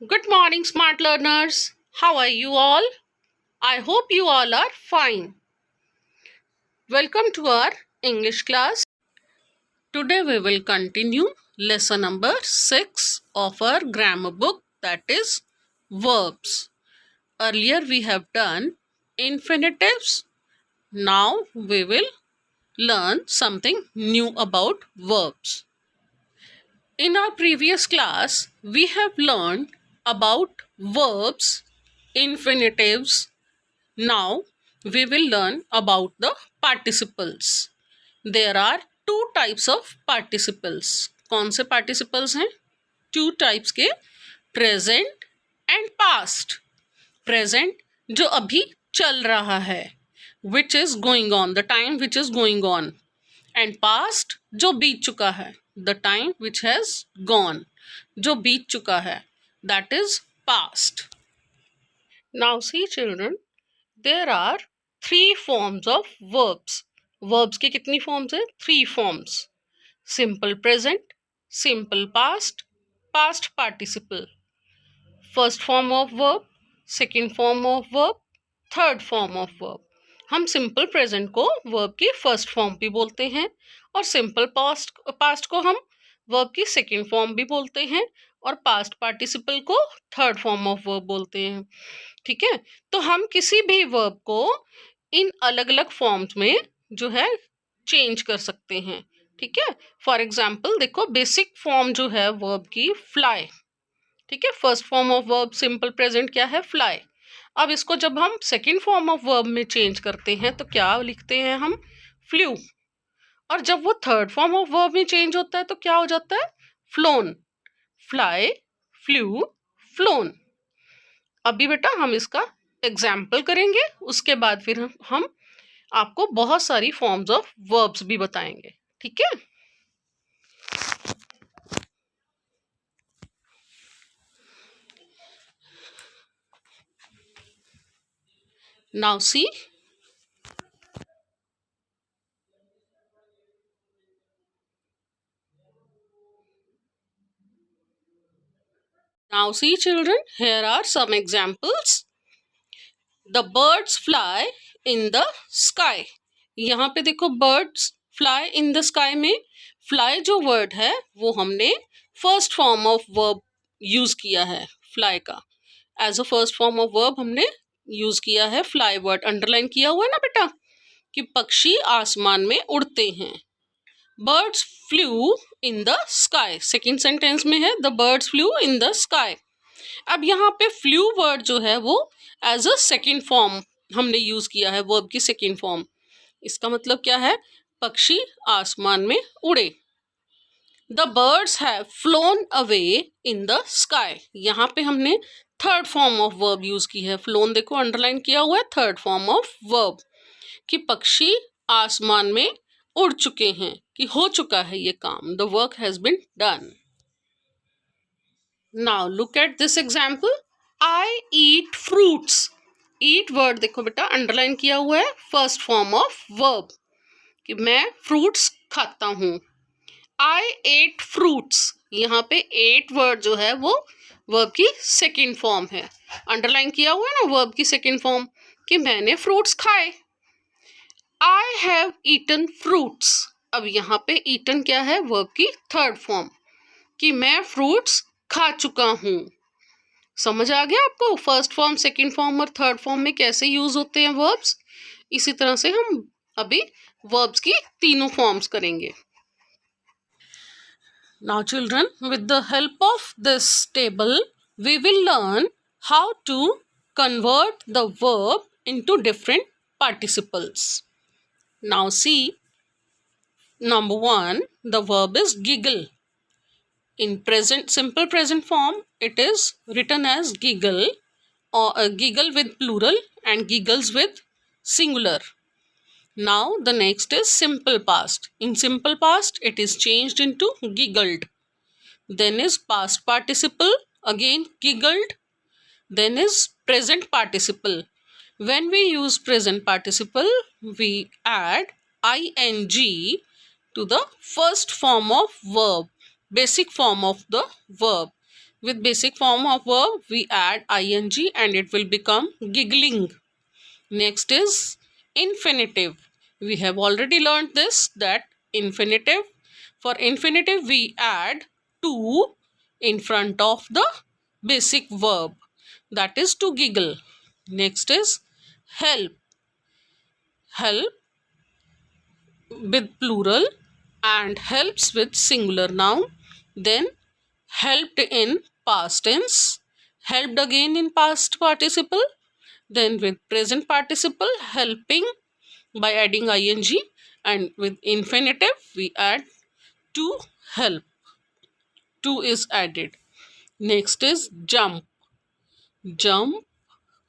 Good morning, smart learners. How are you all? I hope you all are fine. Welcome to our English class. Today we will continue lesson number 6 of our grammar book, that is verbs. Earlier we have done infinitives. Now we will learn something new about verbs. In our previous class, we have learned about verbs, infinitives. Now we will learn about the participles. There are two types of participles. कौन से participles हैं? Two types के, present and past. Present जो अभी चल रहा है, which is going on, the time which is going on. And past जो बीत चुका है, the time which has gone, जो बीत चुका है, that is past. Now see children, there are three forms of verbs. Verbs की कितनी forms है? Three forms. Simple present, simple past, past participle. First form of verb, second form of verb, third form of verb. हम simple present को verb की first form भी बोलते हैं और सिंपल पास्ट को हम वर्ब की सेकेंड फॉर्म भी बोलते हैं और पास्ट पार्टिसिपल को थर्ड फॉर्म ऑफ वर्ब बोलते हैं. ठीक है, तो हम किसी भी वर्ब को इन अलग अलग फॉर्म्स में जो है चेंज कर सकते हैं. ठीक है, फॉर एग्जाम्पल देखो, बेसिक फॉर्म जो है वर्ब की फ्लाई. ठीक है, first form of verb simple present क्या है? फ्लाई. अब इसको जब हम सेकेंड फॉर्म ऑफ वर्ब में चेंज करते हैं तो क्या लिखते हैं हम? फ्लू. और जब वो थर्ड फॉर्म ऑफ वर्ब में चेंज होता है तो क्या हो जाता है? फ्लोन. Fly, flu, phloem. अभी बेटा हम इसका एग्जाम्पल करेंगे, उसके बाद फिर हम आपको बहुत सारी फॉर्म्स ऑफ वर्ब्स भी बताएंगे. ठीक है, now see. Now see children, here are some examples. The birds fly in the sky. यहाँ पे देखो, birds fly in the sky में fly जो word है वो हमने first form of verb use किया है. fly का as a first form of verb हमने use किया है. fly word underline किया हुआ है ना बेटा, कि पक्षी आसमान में उड़ते हैं. birds flew in the sky. Second sentence में है the birds flew in the sky. अब यहाँ पे फ्लू वर्ड जो है वो एज अ सेकेंड फॉर्म हमने यूज किया है, वर्ब की सेकेंड फॉर्म. इसका मतलब क्या है? पक्षी आसमान में उड़े. The birds have phloem away in the sky. यहाँ पे हमने third form of verb use की है. फ्लोन देखो अंडरलाइन किया हुआ है, थर्ड फॉर्म ऑफ वर्ब, कि पक्षी आसमान में उड़ चुके हैं, कि हो चुका है ये काम. The work has been done. Now look at this example. I eat fruits. Eat word देखो बेटा अंडरलाइन किया हुआ है, फर्स्ट फॉर्म ऑफ वर्ब, कि मैं फ्रूट्स खाता हूँ. I ate fruits. यहाँ पे ate वर्ड जो है वो वर्ब की सेकेंड फॉर्म है. अंडरलाइन किया हुआ है ना वर्ब की सेकेंड फॉर्म, कि मैंने फ्रूट्स खाए. I have eaten fruits. अब यहाँ पे eaten क्या है? वर्ब की थर्ड फॉर्म, कि मैं फ्रूट्स खा चुका हूँ. समझ आ गया आपको फर्स्ट फॉर्म, सेकंड फॉर्म और थर्ड फॉर्म में कैसे यूज होते हैं वर्ब्स? इसी तरह से हम अभी वर्ब्स की तीनों फॉर्म्स करेंगे. Now children, with the help of this table we will learn how to convert the verb into different participles. Now see, number 1, the verb is giggle. In present, simple present form, it is written as giggle, or giggle with plural and giggles with singular. Now the next is simple past. In simple past, it is changed into giggled. Then is past participle, again giggled. Then is present participle. When we use present participle, we add ing to the first form of verb, basic form of the verb. With basic form of verb, we add ing and it will become giggling. Next is infinitive. We have already learned this, that infinitive. For infinitive, we add to in front of the basic verb, that is to giggle. Next is help. Help with plural and helps with singular noun. Then helped in past tense, helped again in past participle. Then with present participle, helping by adding ing, and with infinitive we add to help. To is added. Next is jump. Jump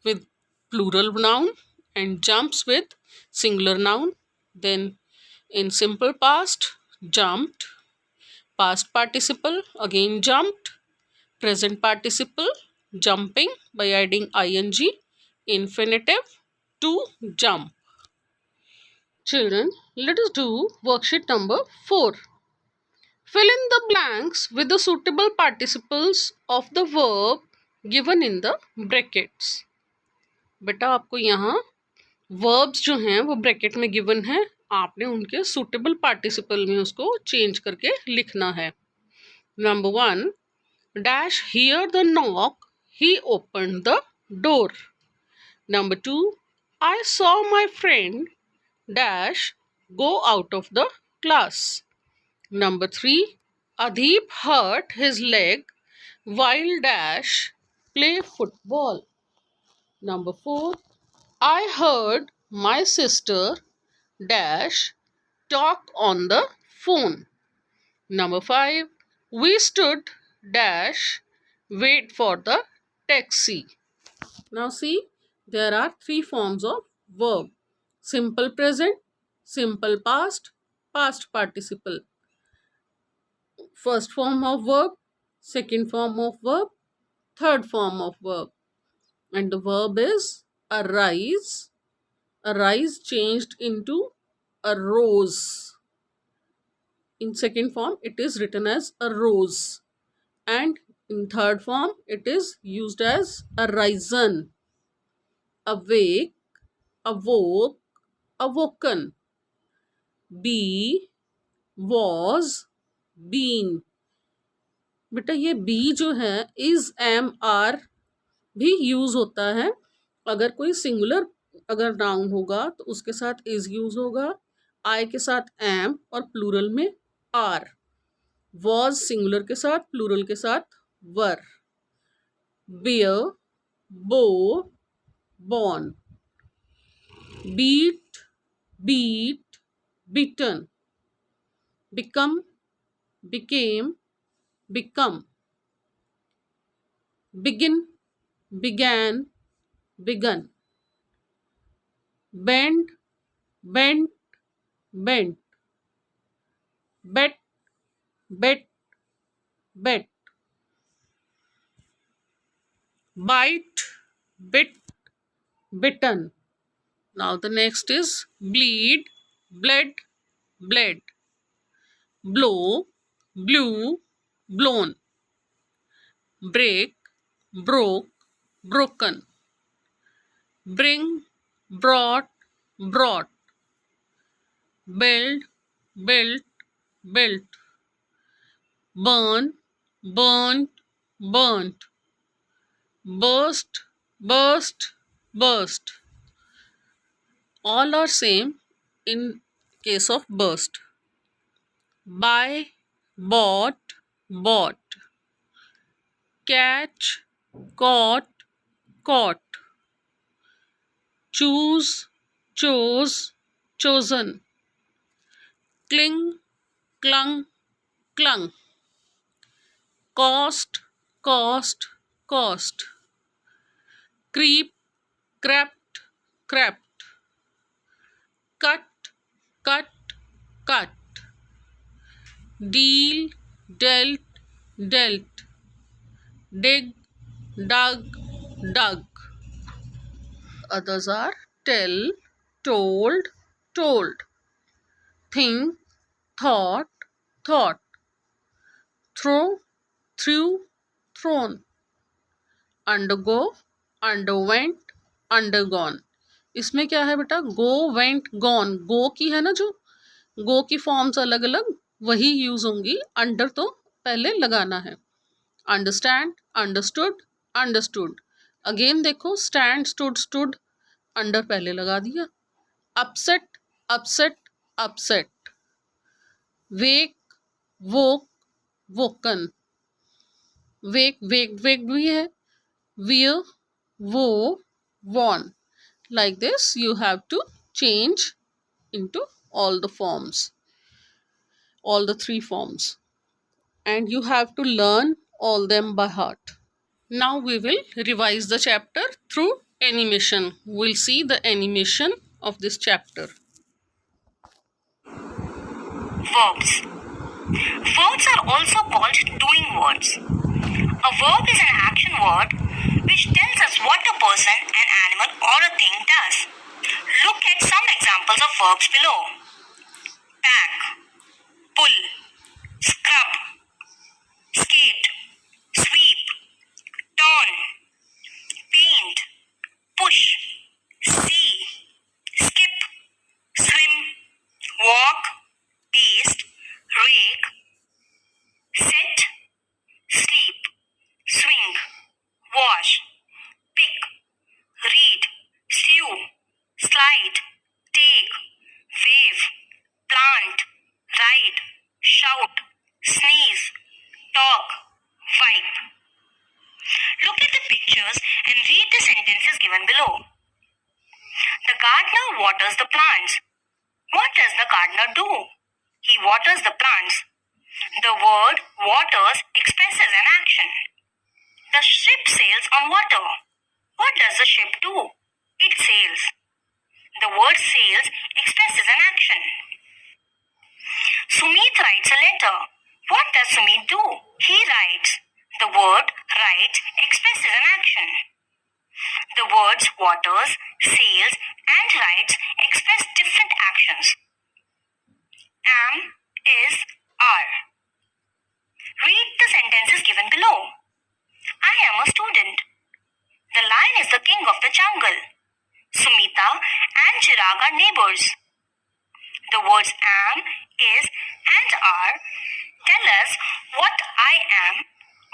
with plural noun and jumps with singular noun. Then in simple past, jumped. Past participle, again jumped. Present participle, jumping by adding ing. Infinitive, to jump. Children, let us do worksheet number 4. Fill in the blanks with the suitable participles of the verb given in the brackets. बेटा आपको यहाँ verbs जो हैं वो bracket में given है, आपने उनके suitable participle में उसको चेंज करके लिखना है. Number 1, dash hear the knock, he opened the door. Number 2, I saw my friend dash go out of the class. Number 3, Adheep hurt his leg while dash play football. Number 4, I heard my sister dash talk on the phone. Number 5, we stood dash wait for the taxi. Now see, there are 3 forms of verb: simple present, simple past, past participle. First form of verb, second form of verb, third form of verb. And the verb is arise. Arise changed into arose. In second form, it is written as arose. And in third form, it is used as arisen. Awake, awoke, awoken. Be, was, been. बेटा ये B जो है is M R भी use होता है. अगर कोई singular अगर नाउन होगा तो उसके साथ इज यूज होगा, आई के साथ एम और प्लूरल में आर. वॉज सिंगुलर के साथ, प्लूरल के साथ were. Bear, bore, born. Beat, beat, beaten. Become, became, become. Begin, began, begun. Bend, bent, bent. Bet, bet, bet. Bite, bit, bitten. Now the next is bleed, bled, bled. Blow, blew, blown. Break, broke, broken. Bring, brought, brought. Build, built, built. Burn, burnt, burnt. Burst, burst, burst. All are same in case of burst. Buy, bought, bought. Catch, caught, caught. Choose, chose, chosen. Cling, clung, clung. Cost, cost, cost. Creep, crept, crept. Cut, cut, cut. Deal, dealt, dealt. Dig, dug, dug. Others are tell, told, told. Think, thought, thought. Throw, threw, thrown. Undergo, underwent, undergone. इसमें क्या है बेटा? गो, went, gone. गो की है ना, जो गो की forms अलग अलग वही यूज होंगी. अंडर तो पहले लगाना है. Understand, understood, understood. अगेन देखो, स्टैंड, स्टूड, स्टूड. अंडर पहले लगा दिया. Upset, upset, upset. Wake, woke, woken. Wake, wake, wake भी है. Wear, wore, worn. Like this, you have to change into all the forms, all the three forms, and you have to learn all them by heart. Now we will revise the chapter through animation. We'll see the animation of this chapter. Verbs. Verbs are also called doing words. A verb is an action word which tells us what a person, an animal, or a thing does. Look at some examples of verbs below. Pack, pull, scrub, skate, sweep, turn, paint, push, see, skip, swim, walk, paste, rake, set, sleep, swing, wash, pick, read, sew, slide, take, wave, plant, ride, shout, sneeze, talk, wipe. Look at the pictures and read the sentences given below. The gardener waters the plants. What does the gardener do? He waters the plants. The word waters expresses an action. The ship sails on water. What does the ship do? It sails. The word sails expresses an action. Sumit writes a letter. What does Sumit do? He writes. The word writes expresses an action. The words waters, sails, and writes express different actions. Am, is, are. Read the sentences given below. I am a student. The lion is the king of the jungle. Sumita and Chirag are neighbors. The words am, is, and are tell us what I am,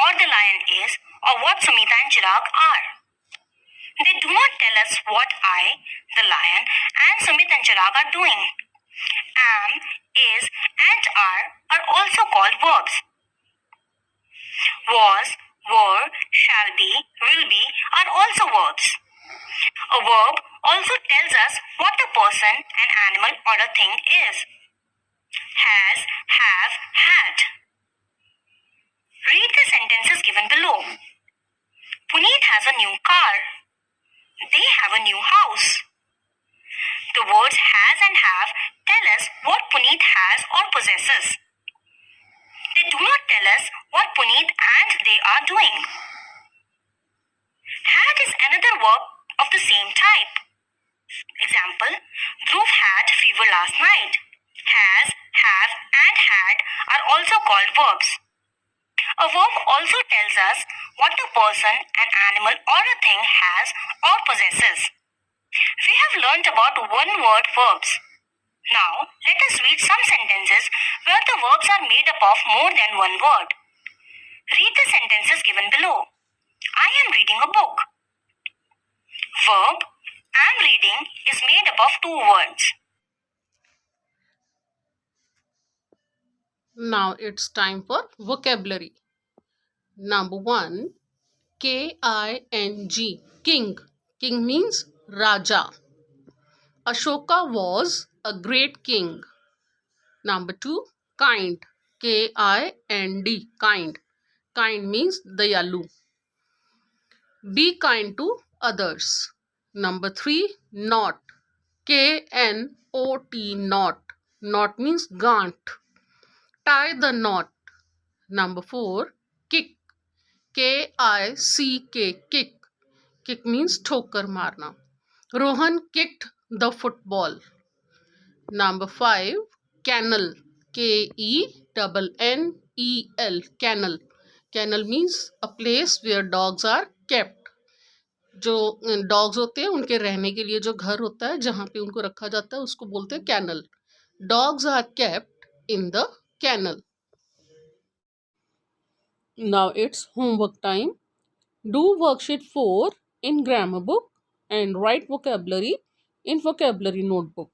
or the lion is, or what Sumita and Chirag are. They do not tell us what I, the lion, and Sumit and Chirag are doing. Am, is, and are also called verbs. Was, were, shall be, will be are also verbs. A verb also tells us what a person, an animal, or a thing is. Has, have, had. Read the sentences given below. Puneet has a new car. They have a new house. The words has and have tell us what Puneet has or possesses. They do not tell us what Puneet and they are doing. Had is another verb of the same type. Example, Dhruv had fever last night. Has, have, and had are also called verbs. A verb also tells us what a person, an animal, or a thing has or possesses. We have learnt about one-word verbs. Now, let us read some sentences where the verbs are made up of more than one word. Read the sentences given below. I am reading a book. Verb am reading is made up of two words. Now it's time for vocabulary. Number 1, K-I-N-G, king. King means Raja. Ashoka was a great king. Number 2, kind. K-I-N-D, kind. Kind means Dayalu. Be kind to others. Number 3, knot. K-N-O-T, knot. Knot means gant. Tie the knot. Number 4, kick. K-I-C-K, kick. Kick means ठोकर मारना. Rohan kicked the football. Number 5, kennel. Kennel. Kennel. Kennel means a place where dogs are kept. जो dogs होते हैं उनके रहने के लिए जो घर होता है जहाँ पे उनको रखा जाता है उसको बोलते हैं kennel. Dogs are kept in the kennel. Now it's homework time. Do worksheet 4 in grammar book and write vocabulary in vocabulary notebook.